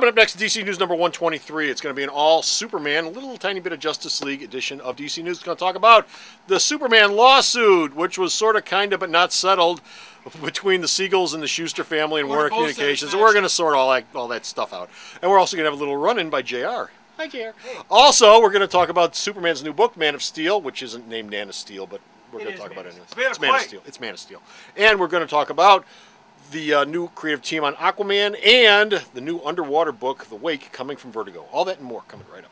Coming up next, DC News number 123. It's going to be an all Superman, a little tiny bit of Justice League edition of DC News. It's going to talk about the Superman lawsuit, which was sort of, kind of, but not settled between the Siegels and the Schuster family and Warner Communications. And we're going to sort all that stuff out. And we're also going to have a little run-in by JR. Hi, JR. Hey. Also, we're going to talk about Superman's new book, Man of Steel, which isn't named Man of Steel, but we're going to talk about it anyway. It's Man of Steel. It's Man of Steel. And we're going to talk about the new creative team on Aquaman and the new underwater book, The Wake, coming from Vertigo. All that and more coming right up.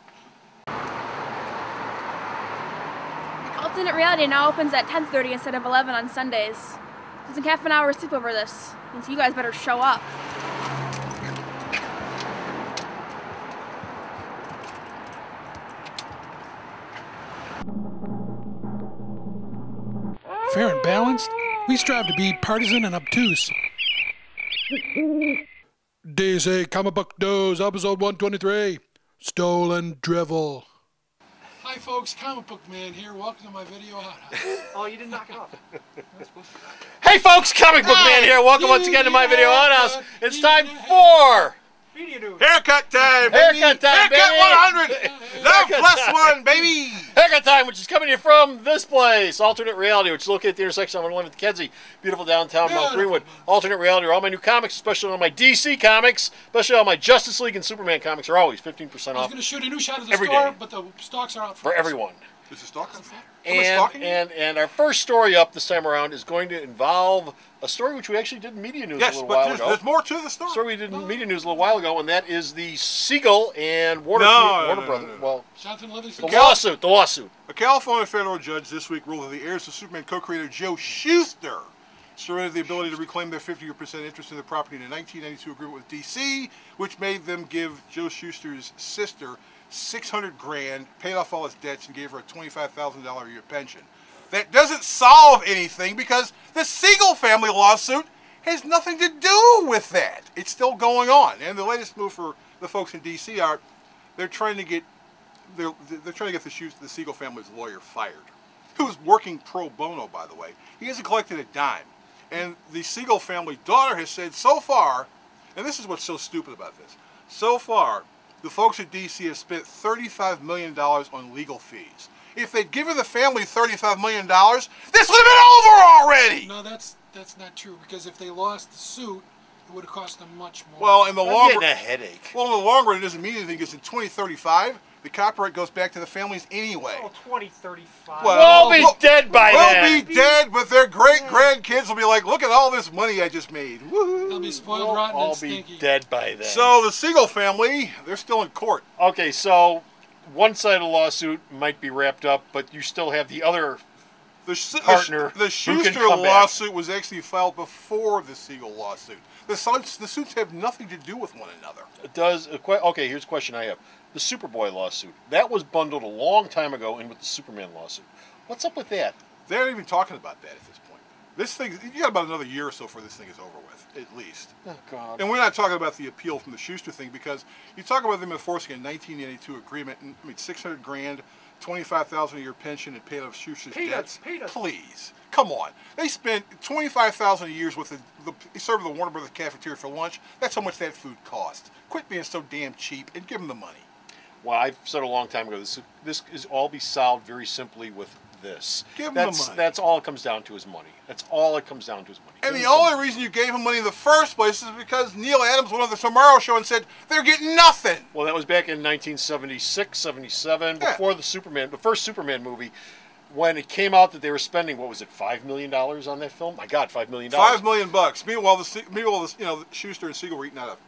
Alternate Reality now opens at 10:30 instead of 11 on Sundays. There's like half an hour sleep over this, and so you guys better show up. Fair and balanced, we strive to be partisan and obtuse. DC Comic Book News, episode 123, Stolen Drivel. Hi folks, Comic Book Man here. Welcome to my video hothouse. Oh, you didn't knock it off. Hey folks, Comic Book Man here. Welcome once again to my video hothouse. It's time for haircut time, baby. Haircut time, baby. Haircut 100. Love plus one, baby. Haircut time, which is coming to you from this place, Alternate Reality, which is located at the intersection of 111th Kedzie, beautiful downtown Mount Greenwood. Alternate Reality, where all my new comics, especially all my DC comics, especially all my Justice League and Superman comics, are always 15% off. I was going to shoot a new shot of the every store, day. But the stocks are out for everyone. Is the stock on And our first story up this time around is going to involve a story which we actually did in Media News a little while ago. There's more to the story. Story we did in Media News a little while ago, and that is the Siegel and Warner Brothers. Well, the lawsuit. A California federal judge this week ruled that the heirs of Superman co-creator Joe Shuster surrendered the ability to reclaim their 50% interest in the property in a 1992 agreement with DC, which made them give Joe Shuster's sister $600,000, paid off all his debts, and gave her a $25,000 a year pension. That doesn't solve anything because the Siegel family lawsuit has nothing to do with that. It's still going on, and the latest move for the folks in DC are they're trying to get the Siegel family's lawyer fired, who's working pro bono, by the way. He hasn't collected a dime, and the Siegel family daughter has said so far, and this is what's so stupid about this, so far the folks at DC have spent $35 million on legal fees. If they'd given the family $35 million, this would have been over already! No, that's not true, because if they lost the suit, it would have cost them much more. Well, in the long run, a headache. Well, in the long run, it doesn't mean anything, because in 2035, the copyright goes back to the families anyway. Oh, 2035. We'll be dead by then. We'll be dead, but their great-grandkids will be like, look at all this money I just made. Woohoo! They'll be spoiled, rotten, and stinky. All be dead by then. So the Siegel family, they're still in court. Okay, so one side of the lawsuit might be wrapped up, but you still have the other partner. The Schuster lawsuit was actually filed before the Siegel lawsuit. The suits have nothing to do with one another. It does. Okay, here's a question I have. The Superboy lawsuit. That was bundled a long time ago in with the Superman lawsuit. What's up with that? They're not even talking about that at this point. This thing, you got about another year or so before this thing is over with, at least. Oh, God. And we're not talking about the appeal from the Schuster thing, because you talk about them enforcing a 1982 agreement, and I mean, $600,000, $25,000 a year pension, and paid off Schuster's debts. Please, come on. They spent $25,000 a year with they served the Warner Brothers cafeteria for lunch. That's how much that food cost. Quit being so damn cheap and give them the money. Well, I've said a long time ago, this is all be solved very simply with this. Give them the money. That's all it comes down to is money. That's all it comes down to is money. And the only reason you gave him money in the first place is because Neil Adams went on the Tomorrow Show and said, they're getting nothing. Well, that was back in 1976, 77, before the first Superman movie, when it came out that they were spending, what was it, $5 million on that film? My God, $5 million. $5 million. Meanwhile, Schuster and Siegel were eating out of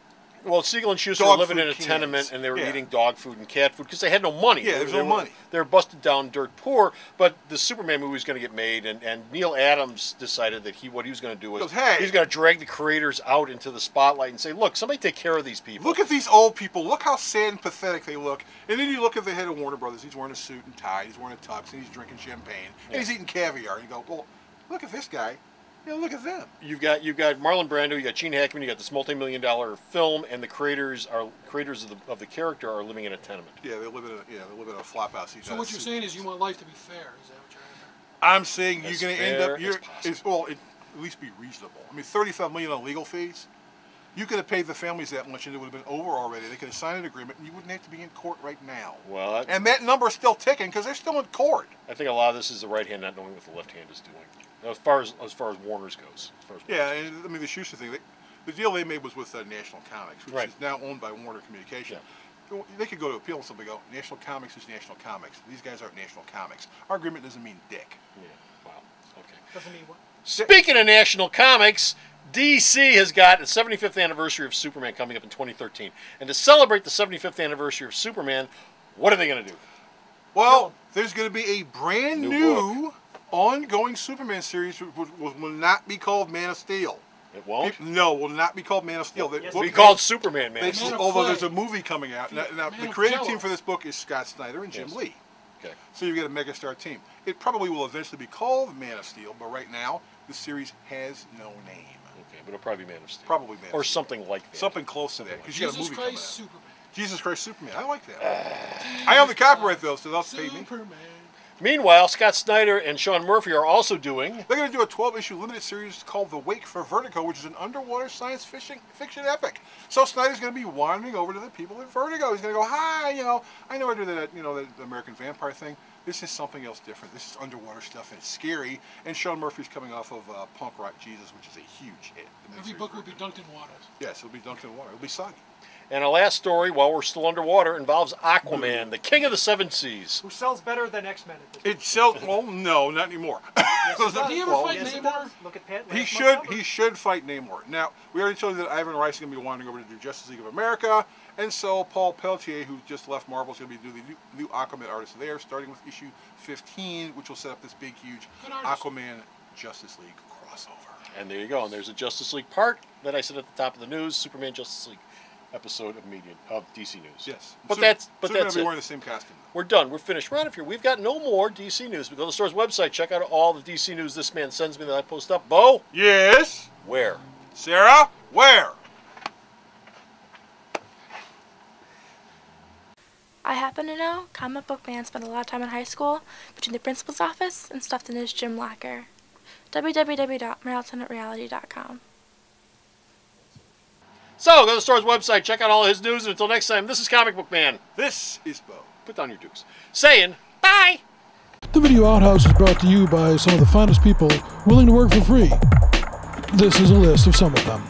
Well, Siegel and Schuster were living in a tenement, and they were eating dog food and cat food because they had no money. Yeah, there's no money. They were busted down, dirt poor. But the Superman movie was going to get made, and Neil Adams decided that what he was going to do was he's going to drag the creators out into the spotlight and say, "Look, somebody take care of these people. Look at these old people. Look how sad and pathetic they look." And then you look at the head of Warner Brothers. He's wearing a suit and tie. He's wearing a tux, and he's drinking champagne, and he's eating caviar. And you go, "Well, look at this guy." Yeah, look at them. You've got Marlon Brando, you got Gene Hackman, you got this multi-million-dollar film, and the creators of the character are living in a tenement. Yeah, they live in a flop house. So what you're saying is you want life to be fair. Is that what you're after? I'm saying you're going to end up. At least be reasonable. I mean, $35 million on legal fees. You could have paid the families that much and it would have been over already. They could have signed an agreement and you wouldn't have to be in court right now. Well, And that number is still ticking because they're still in court. I think a lot of this is the right hand not knowing what the left hand is doing. As far as Warner's goes. Yeah, and I mean the Schuster thing, the deal they made was with National Comics, which Right. is now owned by Warner Communication. They could go to appeal and somebody go, National Comics is National Comics. These guys aren't National Comics. Our agreement doesn't mean dick. Yeah. Wow. Okay. Doesn't mean what? Speaking of National Comics, DC has got the 75th anniversary of Superman coming up in 2013. And to celebrate the 75th anniversary of Superman, what are they going to do? Well, there's going to be a brand New new ongoing Superman series which will not be called Man of Steel. It won't? No, will not be called Man of Steel. It'll be called Superman, man. Man of Although Clay. there's a movie coming out. Now Man the of creative Jello. team for this book is Scott Snyder and Jim Yes. Lee. Okay. So you get a megastar team. It probably will eventually be called Man of Steel, but right now the series has no name. Okay, but it'll probably be Man of Steel. Probably Man of Or Steel. something like that. Something close to that, because you got a Jesus movie coming Christ out. Superman. Jesus Christ Superman. I like that. I own the copyright though, so they'll pay me. Superman. Meanwhile, Scott Snyder and Sean Murphy are also doing... They're going to do a 12-issue limited series called The Wake for Vertigo, which is an underwater science fiction epic. So Snyder's going to be wandering over to the people at Vertigo. He's going to go, hi, I know I do that, the American Vampire thing. This is something else different. This is underwater stuff, and it's scary. And Sean Murphy's coming off of Punk Rock Jesus, which is a huge hit. The Every miniseries book will be version. dunked in water. Yes, it'll be dunked in water. It'll be soggy. And our last story, while we're still underwater, involves Aquaman, the king of the seven seas. Who sells better than X-Men at this point? It sells, well, no, not anymore. Yes, it does. Did he ever Well, fight Yes, it Namor? does. Look at Pat. He last should. month's He should fight Namor. Now we already told you that Ivan Rice is going to be wandering over to do Justice League of America, and so Paul Pelletier, who just left Marvel, is going to be doing the new Aquaman artist there, starting with issue 15, which will set up this big, huge Good artist. Aquaman Justice League crossover. And there you go. And there's a Justice League part that I said at the top of the news, Superman Justice League episode of DC News. Yes, But Superman that's will be it. wearing the same costume. We're done. We're finished. We're out of here. We've got no more DC news. We go to the store's website. Check out all the DC news this man sends me that I post up. Bo, Yes, where? Sarah, where? I happen to know Comic Book Man spent a lot of time in high school between the principal's office and stuffed in his gym locker. www.mariltonatreality.com. So, go to the store's website. Check out all his news. And until next time, this is Comic Book Man. This is Bo. Put down your dukes. Saying bye. The Video Outhouse is brought to you by some of the finest people willing to work for free. This is a list of some of them.